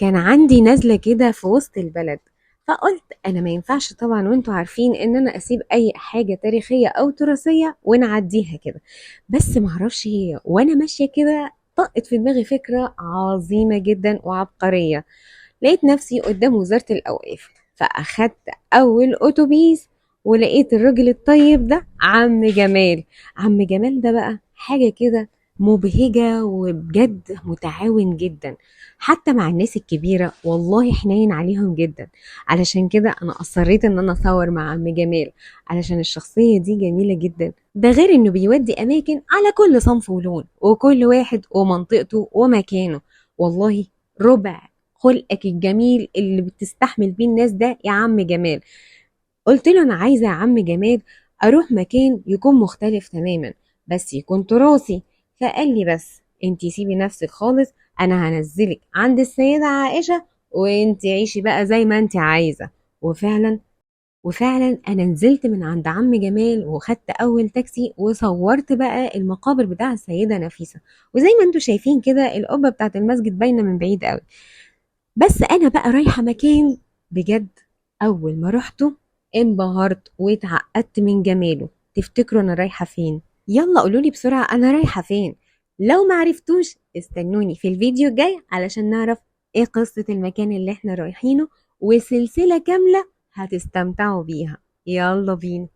كان عندي نزلة كده في وسط البلد، فقلت أنا ما ينفعش طبعا، وانتوا عارفين إن أنا أسيب أي حاجة تاريخية أو تراثية ونعديها كده. بس معرفش هي وأنا ماشية كده طقت في دماغي فكرة عظيمة جدا وعبقرية. لقيت نفسي قدام وزارة الأوقاف، فأخدت أول أتوبيس ولقيت الراجل الطيب ده عم جمال. عم جمال ده بقى حاجة كده مبهجة، وبجد متعاون جدا حتى مع الناس الكبيرة، والله حنين عليهم جدا. علشان كده أنا أصريت إن أنا أصور مع عم جمال، علشان الشخصية دي جميلة جدا. ده غير إنه بيودي أماكن على كل صنف ولون، وكل واحد ومنطقته ومكانه. والله ربع خلقك الجميل اللي بتستحمل بيه الناس ده يا عم جمال. قلت له انا عايزه يا عم جمال اروح مكان يكون مختلف تماما، بس يكون تراثي. فقال لي بس انتي سيبي نفسك خالص، انا هنزلك عند السيده عائشه وانتي عيشي بقى زي ما انتي عايزه. وفعلا انا نزلت من عند عم جمال وخدت اول تاكسي وصورت بقى المقابر بتاع السيده نفيسه. وزي ما انتوا شايفين كده القبه بتاعت المسجد باينه من بعيد قوي. بس انا بقى رايحه مكان بجد، اول ما رحته انبهرت واتعقدت من جماله. تفتكروا انا رايحه فين؟ يلا قولولي بسرعه انا رايحه فين. لو معرفتوش استنوني في الفيديو الجاي علشان نعرف ايه قصه المكان اللي احنا رايحينه، وسلسله كامله هتستمتعوا بيها. يلا بينا.